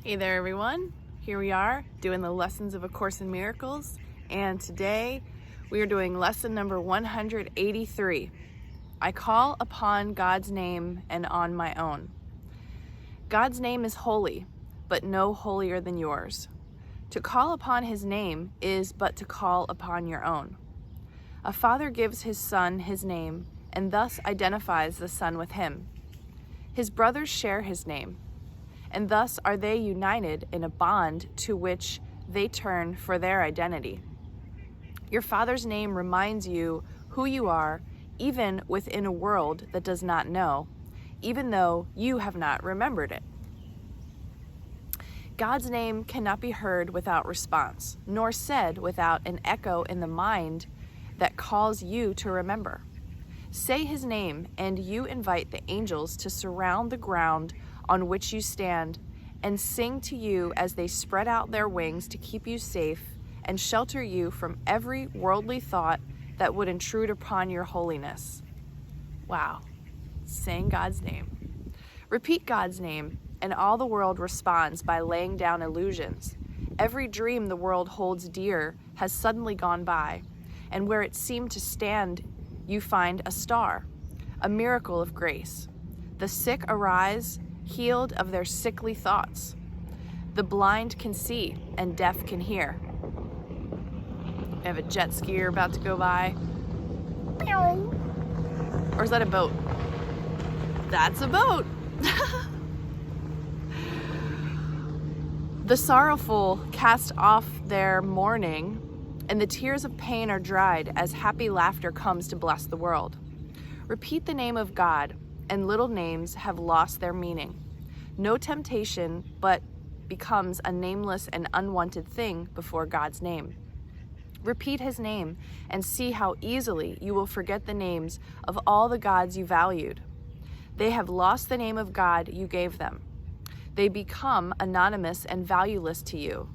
Hey there everyone, here we are doing the Lessons of A Course in Miracles, and today we are doing lesson number 183. I call upon God's name and on my own. God's name is holy, but no holier than yours. To call upon his name is but to call upon your own. A father gives his son his name and thus identifies the son with him. His brothers share his name, and thus are they united in a bond to which they turn for their identity. Your Father's name reminds you who you are, even within a world that does not know, even though you have not remembered it. God's name cannot be heard without response, nor said without an echo in the mind that calls you to remember. Say his name, and you invite the angels to surround the ground on which you stand and sing to you as they spread out their wings to keep you safe and shelter you from every worldly thought that would intrude upon your holiness. Wow, saying God's name. Repeat God's name, and all the world responds by laying down illusions. Every dream the world holds dear has suddenly gone by, and where it seemed to stand, you find a star, a miracle of grace. The sick arise, healed of their sickly thoughts. The blind can see and deaf can hear. I have a jet skier about to go by. Or is that a boat? That's a boat. The sorrowful cast off their mourning, and the tears of pain are dried as happy laughter comes to bless the world. Repeat the name of God, and little names have lost their meaning. No temptation but becomes a nameless and unwanted thing before God's name. Repeat his name and see how easily you will forget the names of all the gods you valued. They have lost the name of God you gave them. They become anonymous and valueless to you.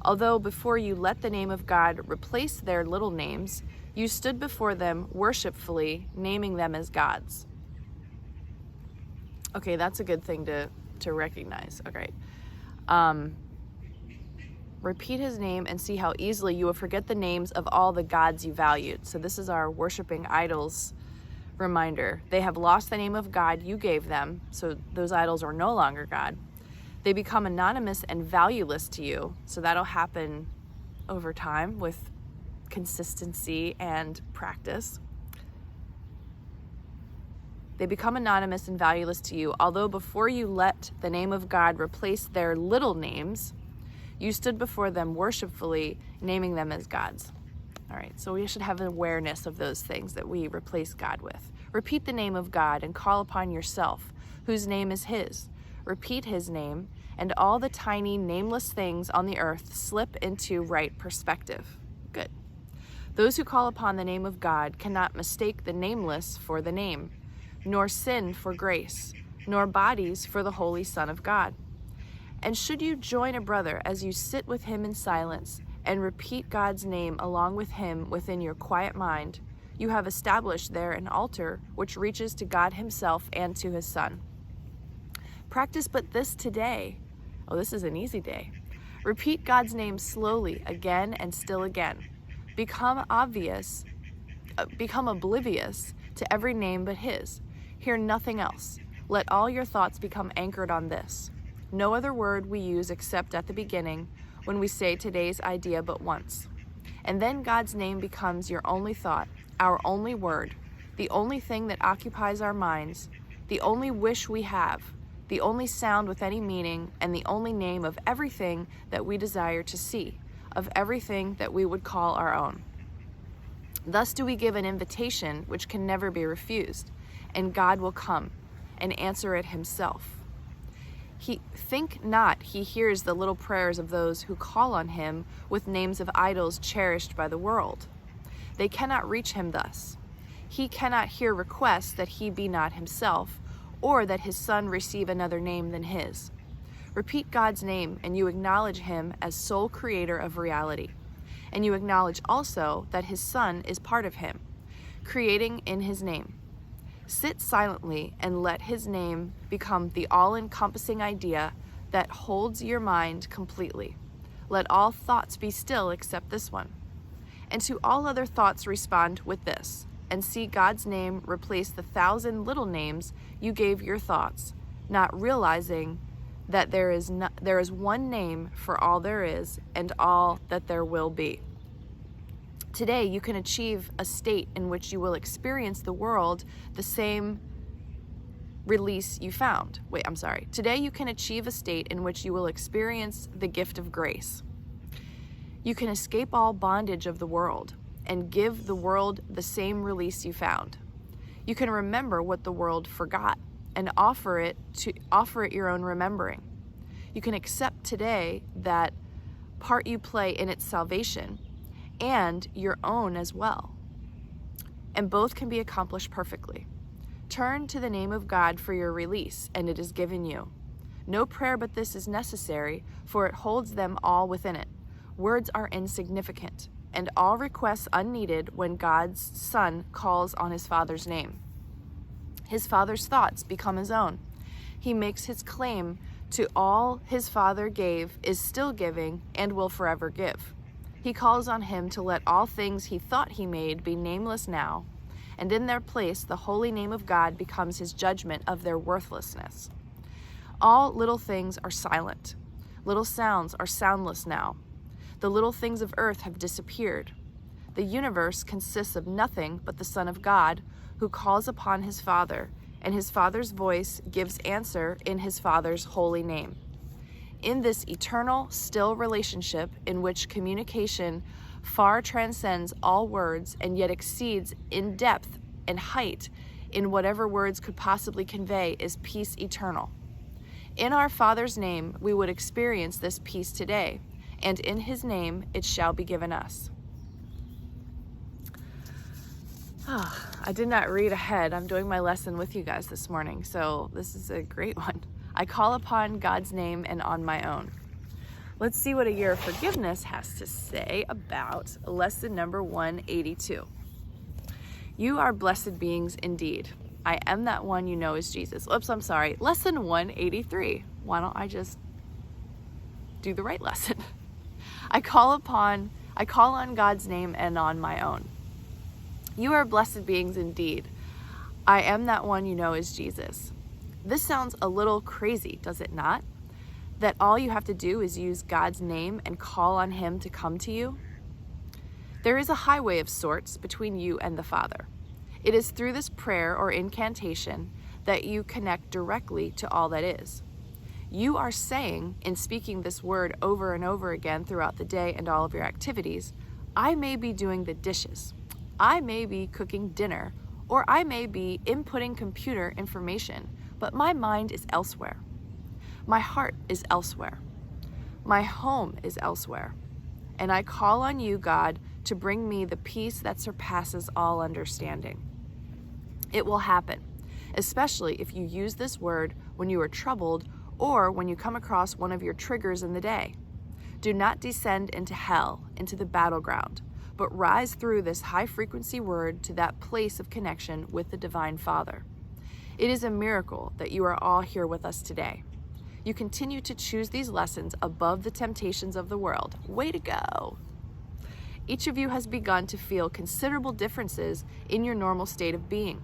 Although before you let the name of God replace their little names, you stood before them worshipfully, naming them as gods. Okay, that's a good thing to recognize. Okay. Repeat his name and see how easily you will forget the names of all the gods you valued. So this is our worshiping idols reminder. They have lost the name of God you gave them, so those idols are no longer God. They become anonymous and valueless to you, so that'll happen over time with consistency and practice. They become anonymous and valueless to you, although before you let the name of God replace their little names, you stood before them worshipfully, naming them as gods. All right, so we should have an awareness of those things that we replace God with. Repeat the name of God and call upon yourself, whose name is his. Repeat his name, and all the tiny, nameless things on the earth slip into right perspective. Good. Those who call upon the name of God cannot mistake the nameless for the name, nor sin for grace, nor bodies for the Holy Son of God. And should you join a brother as you sit with him in silence and repeat God's name along with him within your quiet mind, you have established there an altar which reaches to God himself and to his Son. Practice but this today. Oh, this is an easy day. Repeat God's name slowly again and still again. Become oblivious to every name but his. Hear nothing else. Let all your thoughts become anchored on this. No other word we use except at the beginning when we say today's idea but once. And then God's name becomes your only thought, our only word, the only thing that occupies our minds, the only wish we have, the only sound with any meaning, and the only name of everything that we desire to see, of everything that we would call our own. Thus do we give an invitation which can never be refused, and God will come and answer it himself. Think not he hears the little prayers of those who call on him with names of idols cherished by the world. They cannot reach him thus. He cannot hear requests that he be not himself, or that his Son receive another name than his. Repeat God's name, and you acknowledge him as sole creator of reality. And you acknowledge also that his Son is part of him, creating in his name. Sit silently and let his name become the all-encompassing idea that holds your mind completely. Let all thoughts be still except this one. And to all other thoughts respond with this, and see God's name replace the 1,000 little names you gave your thoughts, not realizing that there is one name for all there is and all that there will be. Today, you can achieve a state in which you will experience the world the same release you found. Today, you can achieve a state in which you will experience the gift of grace. You can escape all bondage of the world and give the world the same release you found. You can remember what the world forgot and offer it your own remembering. You can accept today that part you play in its salvation and your own as well. And both can be accomplished perfectly. Turn to the name of God for your release, and it is given you. No prayer but this is necessary, for it holds them all within it. Words are insignificant, and all requests unneeded when God's Son calls on his Father's name. His Father's thoughts become his own. He makes his claim to all his Father gave, is still giving, and will forever give. He calls on him to let all things he thought he made be nameless now, and in their place the holy name of God becomes his judgment of their worthlessness. All little things are silent. Little sounds are soundless now. The little things of earth have disappeared. The universe consists of nothing but the Son of God, who calls upon his Father, and his Father's voice gives answer in his Father's holy name. In this eternal, still relationship in which communication far transcends all words and yet exceeds in depth and height in whatever words could possibly convey, is peace eternal. In our Father's name, we would experience this peace today, and in his name it shall be given us. I did not read ahead. I'm doing my lesson with you guys this morning, so this is a great one. I call upon God's name and on my own. Let's see what a year of forgiveness has to say about lesson number 182. You are blessed beings indeed. I am that one you know is Jesus. Lesson 183. Why don't I just do the right lesson? I call on God's name and on my own. You are blessed beings indeed. I am that one you know is Jesus. This sounds a little crazy, does it not? That all you have to do is use God's name and call on him to come to you? There is a highway of sorts between you and the Father. It is through this prayer or incantation that you connect directly to all that is. You are saying, in speaking this word over and over again throughout the day and all of your activities, I may be doing the dishes, I may be cooking dinner, or I may be inputting computer information, but my mind is elsewhere. My heart is elsewhere. My home is elsewhere. And I call on you, God, to bring me the peace that surpasses all understanding. It will happen, especially if you use this word when you are troubled or when you come across one of your triggers in the day. Do not descend into hell, into the battleground, but rise through this high-frequency word to that place of connection with the Divine Father. It is a miracle that you are all here with us today. You continue to choose these lessons above the temptations of the world. Way to go! Each of you has begun to feel considerable differences in your normal state of being,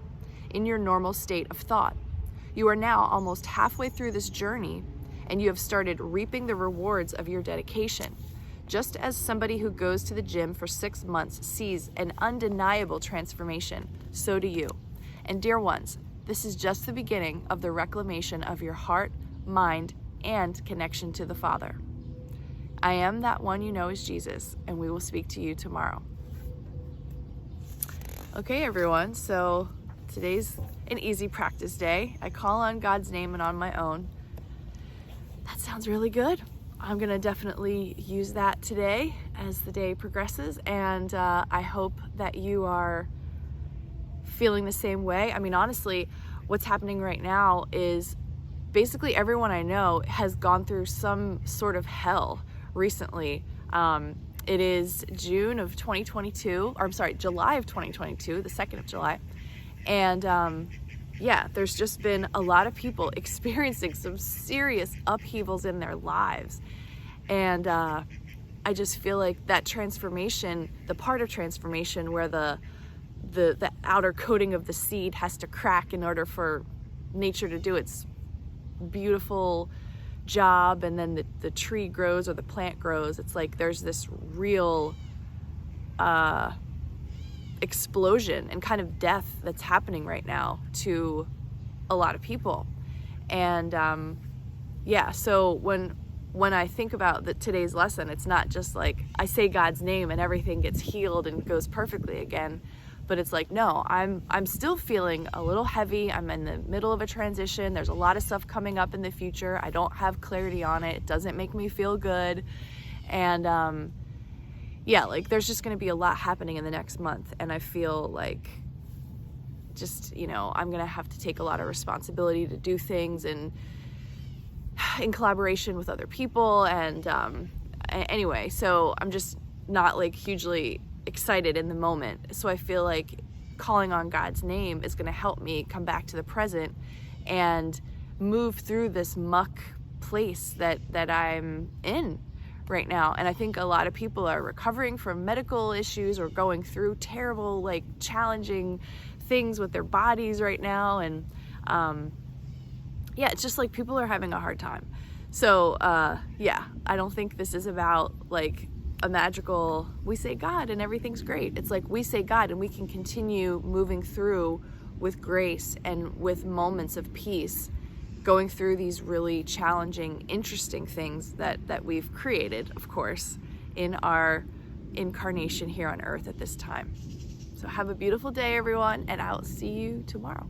in your normal state of thought. You are now almost halfway through this journey, and you have started reaping the rewards of your dedication. Just as somebody who goes to the gym for 6 months sees an undeniable transformation, so do you. And dear ones, this is just the beginning of the reclamation of your heart, mind, and connection to the Father. I am that one you know is Jesus, and we will speak to you tomorrow. Okay, everyone, so today's an easy practice day. I call on God's name and on my own. That sounds really good. I'm gonna definitely use that today as the day progresses, and I hope that you are feeling the same way. I mean, honestly, what's happening right now is basically everyone I know has gone through some sort of hell recently. It is July of 2022, the 2nd of July, and yeah, there's just been a lot of people experiencing some serious upheavals in their lives. And I just feel like that transformation, the part of transformation where the outer coating of the seed has to crack in order for nature to do its beautiful job, and then the tree grows or the plant grows. It's like there's this real explosion and kind of death that's happening right now to a lot of people. And yeah, so when I think about today's lesson, it's not just like I say God's name and everything gets healed and goes perfectly again, but it's like, no, I'm still feeling a little heavy. I'm in the middle of a transition. There's a lot of stuff coming up in the future. I don't have clarity on it. It doesn't make me feel good. And yeah, like there's just going to be a lot happening in the next month. And I feel like just, I'm going to have to take a lot of responsibility to do things and in collaboration with other people. And anyway, so I'm just not like hugely excited in the moment. So I feel like calling on God's name is going to help me come back to the present and move through this muck place that I'm in right now. And I think a lot of people are recovering from medical issues or going through terrible, like challenging things with their bodies right now. And yeah, it's just like people are having a hard time. So yeah, I don't think this is about like a magical, we say God and everything's great. It's like we say God and we can continue moving through with grace and with moments of peace, going through these really challenging, interesting things that we've created, of course, in our incarnation here on earth at this time. So have a beautiful day, everyone, and I'll see you tomorrow.